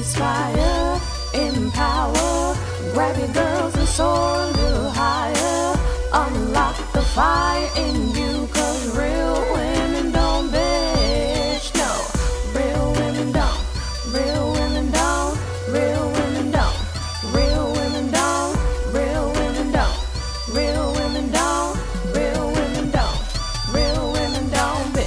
inspire, empower, grab your girls and soar a little higher. Unlock the fire in you, 'cause real women don't bitch, no. Real women don't, real women don't, real women don't, real women don't, real women don't, real women don't, real women don't, real women don't bitch.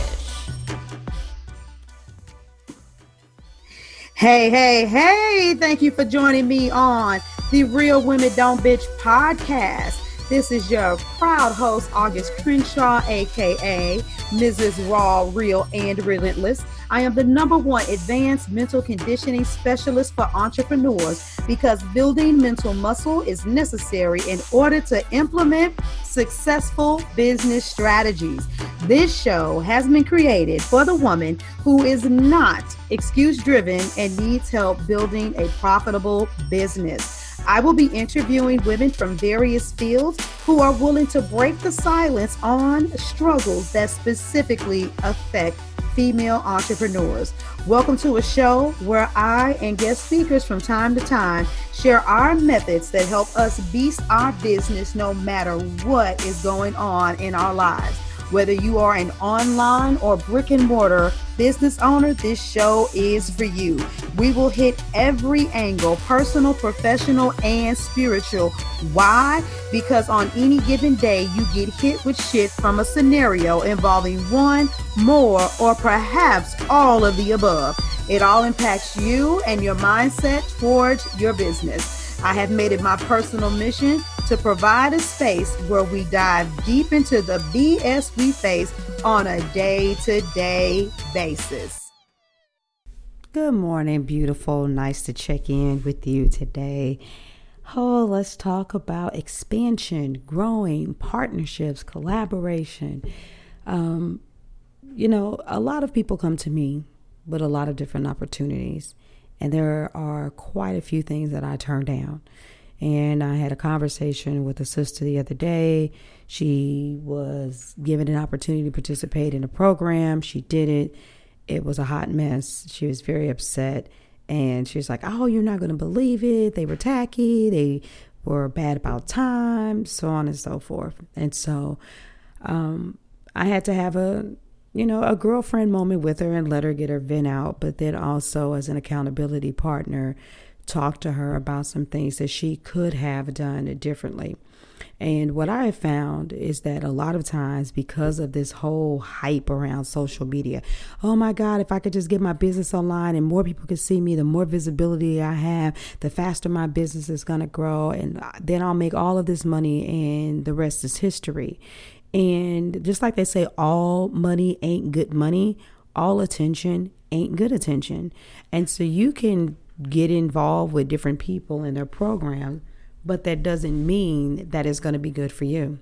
Hey, thank you for joining me on the Real Women Don't Bitch podcast. This is your proud host, August Crenshaw, aka Mrs. Raw, Real, and Relentless. I am the #1 advanced mental conditioning specialist for entrepreneurs because building mental muscle is necessary in order to implement successful business strategies. This show has been created for the woman who is not excuse-driven and needs help building a profitable business. I will be interviewing women from various fields who are willing to break the silence on struggles that specifically affect female entrepreneurs. Welcome to a show where I and guest speakers from time to time share our methods that help us beast our business no matter what is going on in our lives. Whether you are an online or brick and mortar business owner, this show is for you. We will hit every angle, personal, professional, and spiritual. Why? Because on any given day, you get hit with shit from a scenario involving one, more, or perhaps all of the above. It all impacts you and your mindset towards your business. I have made it my personal mission to provide a space where we dive deep into the BS we face on a day-to-day basis. Good morning, beautiful. Nice to check in with you today. Oh, let's talk about expansion, growing, partnerships, collaboration. A lot of people come to me with a lot of different opportunities, and there are quite a few things that I turn down. And I had a conversation with a sister the other day. She was given an opportunity to participate in a program. She didn't. It was a hot mess. She was very upset. And she was like, oh, you're not going to believe it. They were tacky. They were bad about time, so on and so forth. And so I had to have a girlfriend moment with her and let her get her vent out. But then also as an accountability partner, talk to her about some things that she could have done differently. And what I have found is that a lot of times, because of this whole hype around social media, oh my God, if I could just get my business online and more people could see me, the more visibility I have, the faster my business is going to grow. And then I'll make all of this money and the rest is history. And just like they say, all money ain't good money, all attention ain't good attention. And so you can get involved with different people in their program, but that doesn't mean that it's going to be good for you.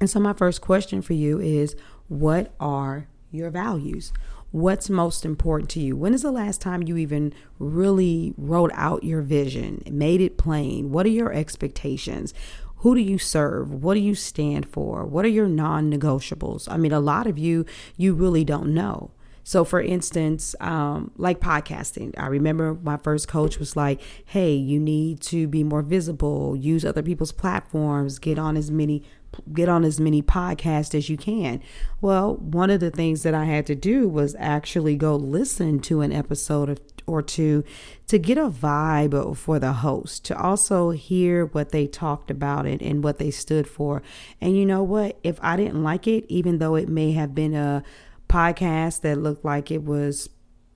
And so my first question for you is, what are your values? What's most important to you? When is the last time you even really wrote out your vision, made it plain? What are your expectations? Who do you serve? What do you stand for? What are your non-negotiables? I mean, a lot of you really don't know. So for instance, like podcasting, I remember my first coach was like, hey, you need to be more visible, use other people's platforms, get on as many podcasts as you can. Well, one of the things that I had to do was actually go listen to an episode or two to get a vibe for the host, to also hear what they talked about it and what they stood for. And you know what? If I didn't like it, even though it may have been a podcast that looked like it was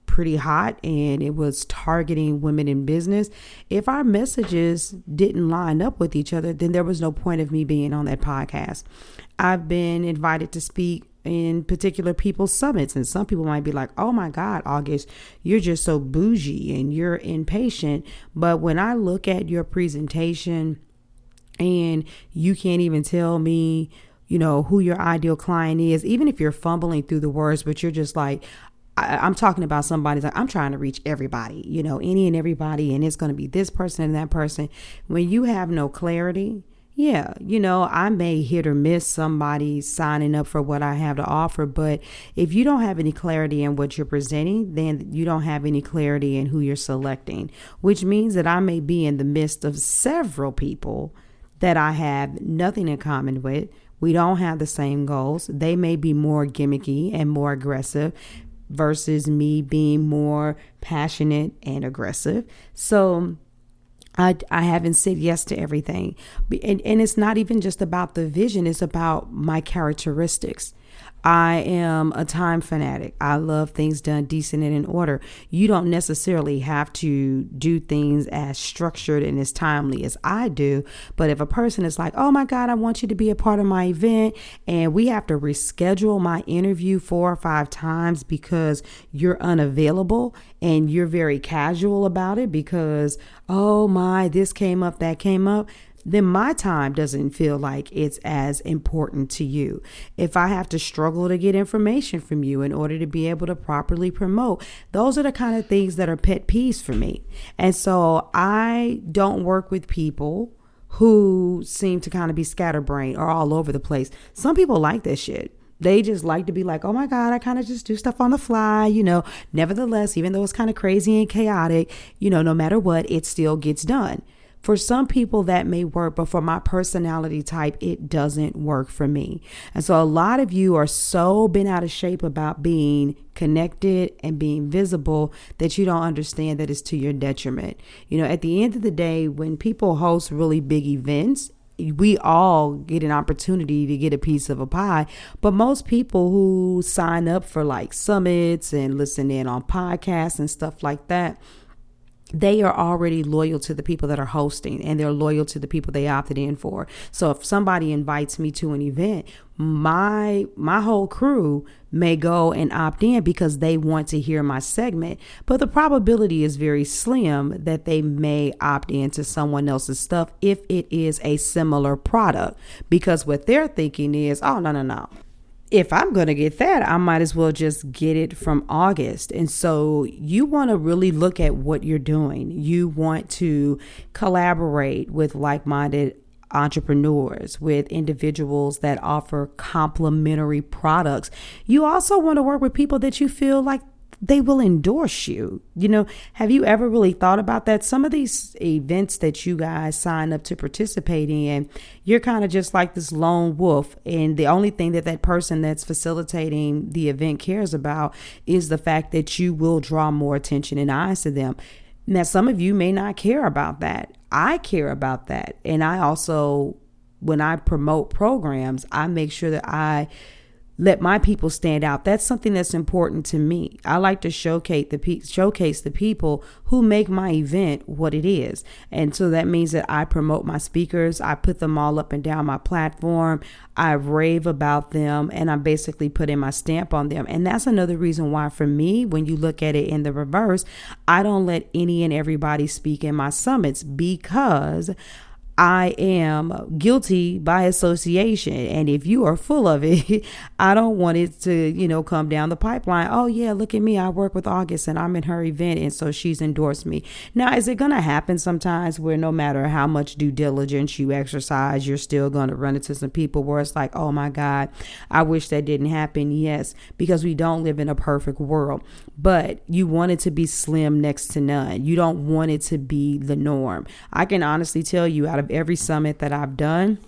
pretty hot and it was targeting women in business, if our messages didn't line up with each other, then there was no point of me being on that podcast. I've been invited to speak in particular people's summits, and some people might be like, oh my God, August, you're just so bougie and you're impatient. But when I look at your presentation and you can't even tell me who your ideal client is, even if you're fumbling through the words, but you're just like, I'm talking about somebody's like, I'm trying to reach everybody, any and everybody, and it's going to be this person and that person. When you have no clarity, Yeah, I may hit or miss somebody signing up for what I have to offer, but if you don't have any clarity in what you're presenting, then you don't have any clarity in who you're selecting, which means that I may be in the midst of several people that I have nothing in common with. We don't have the same goals. They may be more gimmicky and more aggressive versus me being more passionate and aggressive. So I haven't said yes to everything. And it's not even just about the vision, it's about my characteristics. I am a time fanatic. I love things done decent and in order. You don't necessarily have to do things as structured and as timely as I do. But if a person is like, oh my God, I want you to be a part of my event, and we have to reschedule my interview 4 or 5 times because you're unavailable and you're very casual about it because, oh my, this came up, that came up, then my time doesn't feel like it's as important to you. If I have to struggle to get information from you in order to be able to properly promote, those are the kind of things that are pet peeves for me. And so I don't work with people who seem to kind of be scatterbrained or all over the place. Some people like this shit. They just like to be like, oh my God, I kind of just do stuff on the fly, Nevertheless, even though it's kind of crazy and chaotic, no matter what, it still gets done. For some people that may work, but for my personality type, it doesn't work for me. And so a lot of you are so bent out of shape about being connected and being visible that you don't understand that it's to your detriment. At the end of the day, when people host really big events, we all get an opportunity to get a piece of a pie. But most people who sign up for like summits and listen in on podcasts and stuff like that, they are already loyal to the people that are hosting, and they're loyal to the people they opted in for. So if somebody invites me to an event, my whole crew may go and opt in because they want to hear my segment. But the probability is very slim that they may opt into someone else's stuff if it is a similar product, because what they're thinking is, oh, no. If I'm going to get that, I might as well just get it from August. And so you want to really look at what you're doing. You want to collaborate with like-minded entrepreneurs, with individuals that offer complementary products. You also want to work with people that you feel like they will endorse you. Have you ever really thought about that? Some of these events that you guys sign up to participate in, you're kind of just like this lone wolf. And the only thing that person that's facilitating the event cares about is the fact that you will draw more attention and eyes to them. Now, some of you may not care about that. I care about that. And I also, when I promote programs, I make sure that I let my people stand out. That's something that's important to me. I like to showcase the people who make my event what it is. And so that means that I promote my speakers. I put them all up and down my platform. I rave about them, and I basically put in my stamp on them. And that's another reason why, for me, when you look at it in the reverse, I don't let any and everybody speak in my summits, because I am guilty by association. And if you are full of it, I don't want it to, come down the pipeline. Oh yeah, look at me. I work with August and I'm in her event, and so she's endorsed me. Now, is it going to happen sometimes where no matter how much due diligence you exercise, you're still going to run into some people where it's like, oh my God, I wish that didn't happen? Yes, because we don't live in a perfect world. But you want it to be slim next to none. You don't want it to be the norm. I can honestly tell you, out of every summit that I've done,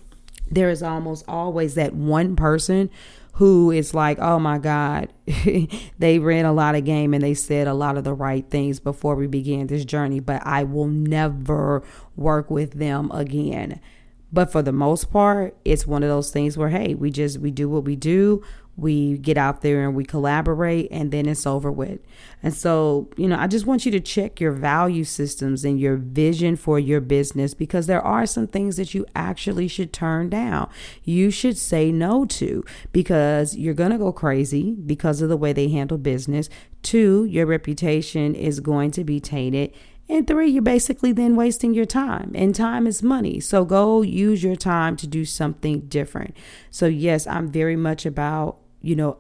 there is almost always that one person who is like, oh my God, they ran a lot of game and they said a lot of the right things before we began this journey, but I will never work with them again. But for the most part, it's one of those things where, hey, we do what we do. We get out there and we collaborate, and then it's over with. And so, I just want you to check your value systems and your vision for your business, because there are some things that you actually should turn down. You should say no to, because you're going to go crazy because of the way they handle business. 2, your reputation is going to be tainted. And 3, you're basically then wasting your time, and time is money. So go use your time to do something different. So yes, I'm very much about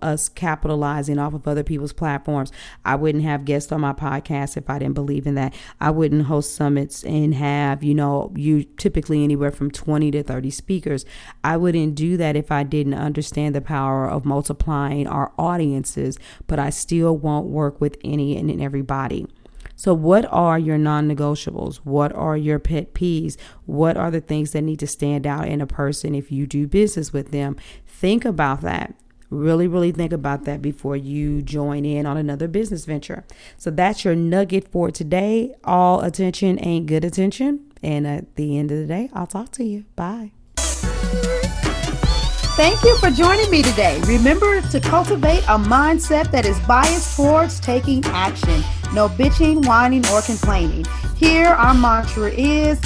us capitalizing off of other people's platforms. I wouldn't have guests on my podcast if I didn't believe in that. I wouldn't host summits and have, you typically anywhere from 20 to 30 speakers. I wouldn't do that if I didn't understand the power of multiplying our audiences, but I still won't work with any and everybody. So what are your non-negotiables? What are your pet peeves? What are the things that need to stand out in a person if you do business with them? Think about that. Really, really think about that before you join in on another business venture. So that's your nugget for today. All attention ain't good attention. And at the end of the day, I'll talk to you. Bye. Thank you for joining me today. Remember to cultivate a mindset that is biased towards taking action. No bitching, whining, or complaining. Here, our mantra is,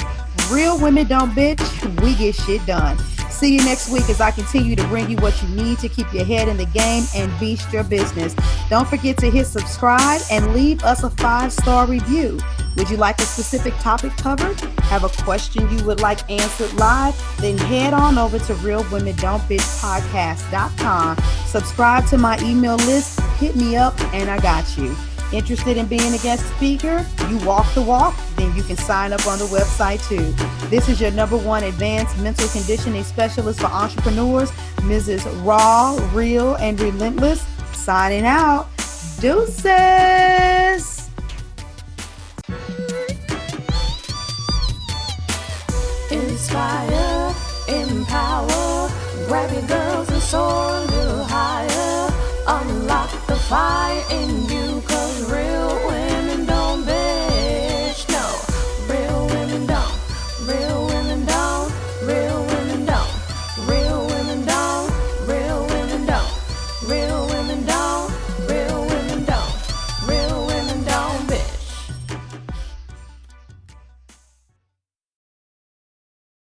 real women don't bitch, we get shit done. See you next week as I continue to bring you what you need to keep your head in the game and beast your business. Don't forget to hit subscribe and leave us a 5-star review. Would you like a specific topic covered? Have a question you would like answered live? Then head on over to realwomen.don't bitch.podcast.com. Subscribe to my email list, hit me up, and I got you. Interested in being a guest speaker? You walk the walk? Then you can sign up on the website too. This is your #1 advanced mental conditioning specialist for entrepreneurs, Mrs. Raw, Real, and Relentless. Signing out. Deuces. Inspire, empower, grab your girls and soar a little higher. Unlock the fire in you.